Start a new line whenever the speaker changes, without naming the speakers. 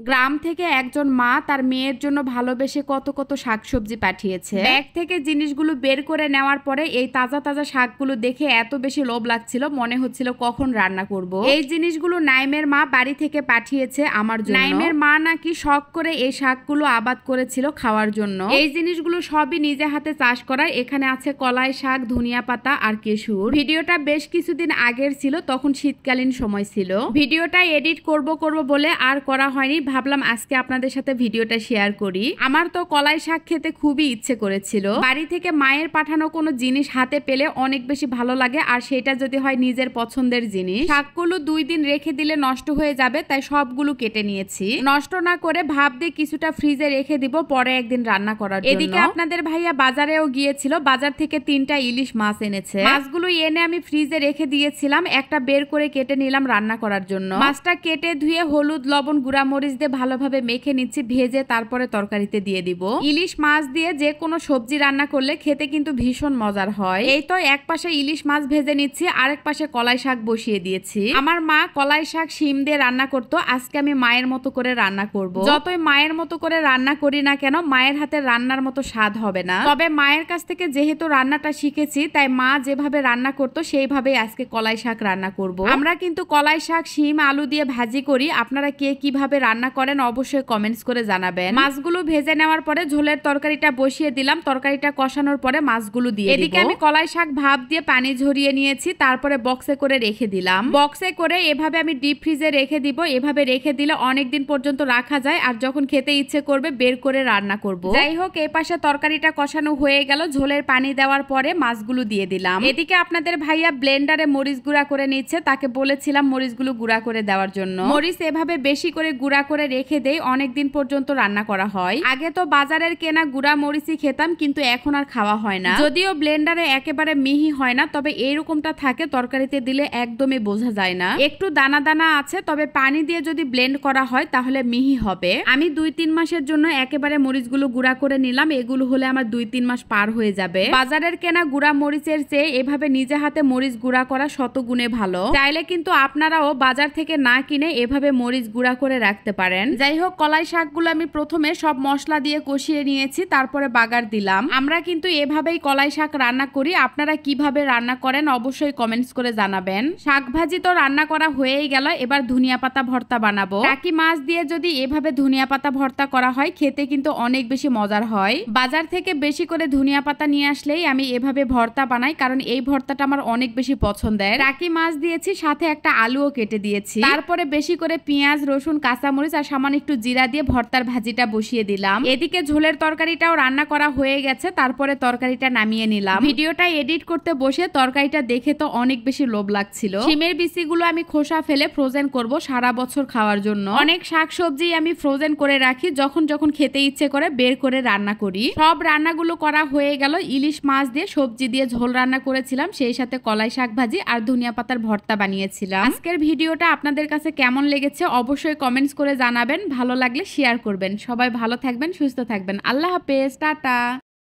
গ্রাম থেকে একজন মা তার মেয়ের জন্য ভালোবেসে কত কত শাকসবজি পাঠিয়েছে। ব্যাগ থেকে জিনিসগুলো বের করে নেওয়ার পরে এই তাজা তাজা শাকগুলো দেখে এত বেশি লোভ লাগছিল, মনে হচ্ছিল কখন রান্না করব। এই জিনিসগুলো নাইমের মা বাড়ি থেকে পাঠিয়েছে আমার জন্য। নাইমের মা নাকি শখ করে এই শাকগুলো আবাদ করেছিল খাওয়ার জন্য। এই জিনিসগুলো সবই নিজে হাতে চাষ করা। এখানে আছে কলাই শাক, ধনিয়া পাতা আর কেশর। ভিডিওটা বেশ কিছুদিন আগের ছিল, তখন শীতকালীন সময় ছিল। ভিডিওটা এডিট করব বলে আর করা হয়নি। ভাবলাম আজকে আপনাদের সাথে ভিডিওটা শেয়ার করি। আমার তো কলাই শাক খেতে খুবই ইচ্ছে করেছিল। বাড়ি থেকে মায়ের পাঠানো কোনো জিনিস হাতে পেলে অনেক বেশি ভালো লাগে, আর সেটা যদি হয় নিজের পছন্দের জিনিস। শাকগুলো 2 দিন রেখে দিলে নষ্ট হয়ে যাবে, তাই সবগুলো কেটে নিয়েছি। নষ্ট না করে ভাব দিয়ে কিছুটা ফ্রিজে রেখে দিব পরে একদিন রান্না করার জন্য। এদিকে আপনাদের ভাইয়া বাজারেও গিয়েছিল, বাজার থেকে 3টা ইলিশ মাছ এনেছে। মাছগুলো এনে আমি ফ্রিজে রেখে দিয়েছিলাম, একটা বের করে কেটে নিলাম রান্না করার জন্য। মাছটা কেটে ধুয়ে হলুদ, লবণ, গুঁড়া মরিচ দিয়ে ভালোভাবে মেখে নিচ্ছি, ভেজে তারপরে তরকারিতে দিয়ে দিব। ইলিশ মাছ দিয়ে যে কোনো সবজি রান্না করলে খেতে কিন্তু ভীষণ মজার হয়। এই তো এক পাশে ইলিশ মাছ ভেজে নিচ্ছি, আরেক পাশে কলাই শাক বসিয়ে দিয়েছি। আমার মা কলাই শাক শিম দিয়ে রান্না করতো, আজকে আমি মায়ের মতো করে রান্না করব। যতই মায়ের মতো করে রান্না করি না কেন, মায়ের হাতে রান্নার মতো স্বাদ হবে না। তবে মায়ের কাছ থেকে যেহেতু রান্নাটা শিখেছি, তাই মা যেভাবে রান্না করতো সেইভাবেই আজকে কলাই শাক রান্না করব। আমরা কিন্তু কলাই শাক শিম আলু দিয়ে ভাজি করি। আপনারা কে কিভাবে রান্না করেন অবশ্যই কমেন্টস করে জানাবেন। মাছগুলো ভেজে নেওয়ার পরে ঝোলের তরকারিটা বসিয়ে দিলাম। তরকারিটা কষানোর পরে মাছগুলো দিয়ে দিব। এদিকে আমি কলাই শাক ভাপ দিয়ে পানি ঝরিয়ে নিয়েছি, তারপরে বক্সে করে রেখে দিলাম। বক্সে করে এভাবে আমি ডিপ ফ্রিজে রেখে দিব। এভাবে রেখে দিলে অনেক দিন পর্যন্ত রাখা যায়, আর যখন খেতে ইচ্ছে করবে বের করে রান্না করব। যাই হোক, এই পাশে তরকারিটা কষানো হয়ে গেল। ঝোলের পানি দেওয়ার পরে মাছগুলো দিয়ে দিলাম। এদিকে আপনাদের ভাইয়া ব্লেন্ডারে মরিচ গুঁড়া করে নিচ্ছে। তাকে বলেছিলাম মরিচগুলো গুঁড়া করে দেওয়ার জন্য। মরিচ এভাবে বেশি করে গুঁড়া করে রেখে দেই, অনেকদিন পর্যন্ত রান্না করা হয়। আগে তো বাজারের কেনা গুঁড়া মরিচই খেতাম, কিন্তু এখন আর খাওয়া হয় না। যদিও ব্লেন্ডারে একেবারে মিহি হয় না, তবে এইরকমটা থাকে, তরকারিতে দিলে একদমই বোঝা যায় না। একটু দানা দানা আছে, তবে পানি দিয়ে যদি ব্লেন্ড করা হয় তাহলে মিহি হবে। আমি 2-3 মাসের জন্য একেবারে মরিচগুলো গুঁড়া করে নিলাম। এগুলো হলে আমার 2-3 মাস পার হয়ে যাবে। বাজারের কেনা গুঁড়া মরিচের চেয়ে এভাবে নিজে হাতে মরিচ গুঁড়া করা শতগুণে ভালো। চাইলে কিন্তু আপনারাও বাজার থেকে না কিনে এভাবে মরিচ গুঁড়া করে রাখতে পারেন। যাই হোক, কলাই শাকগুলো আমি প্রথমে সব মশলা দিয়ে কষিয়ে নিয়েছি, তারপরে বাগার দিলাম। আমরা কিন্তু এভাবেই কলাই শাক রান্না করি। আপনারা কিভাবে রান্না করেন অবশ্যই কমেন্টস করে জানাবেন। শাক ভাজি তো রান্না করা হয়েই গেল, এবার ধনিয়া পাতা ভর্তা বানাবো। টাকি মাছ দিয়ে যদি এভাবে ধনিয়া পাতা ভর্তা করা হয় খেতে কিন্তু অনেক বেশি মজার হয়। বাজার থেকে বেশি করে ধনিয়া পাতা নিয়ে আসলেই আমি এভাবে ভর্তা বানাই, কারণ এই ভর্তাটা আমার অনেক বেশি পছন্দের। টাকি মাছ দিয়েছি, সাথে একটা আলুও কেটে দিয়েছি। তারপরে বেশি করে পেঁয়াজ, রসুন, কাঁচামরিচ আর সামান্য একটু জিরা দিয়ে ভর্তার ভাজিটা বসিয়ে দিলাম। এদিকে ঝোলের তরকারিটাও রান্না করা হয়ে গেছে, তারপরে তরকারিটা নামিয়ে নিলাম। ভিডিওটা এডিট করতে বসে তরকারিটা দেখে তো অনেক বেশি লোভ লাগছিল। শিমের বিচিগুলো আমি খোসা ফেলে ফ্রোজেন করব সারা বছর খাওয়ার জন্য। অনেক শাকসবজি আমি ফ্রোজেন করে রাখি, যখন যখন খেতে ইচ্ছে করে বের করে রান্না করি। সব রান্নাগুলো করা হয়ে গেল। ইলিশ মাছ দিয়ে সবজি দিয়ে ঝোল রান্না করেছিলাম, সেই সাথে কলাই শাক ভাজি আর ধনিয়া পাতার ভর্তা বানিয়েছিলাম। আজকের ভিডিওটা আপনাদের কাছে কেমন লেগেছে অবশ্যই কমেন্টস করে জানাবেন। ভালো লাগলে শেয়ার করবেন। সবাই ভালো থাকবেন, সুস্থ থাকবেন। আল্লাহ হাফেজ, টাটা।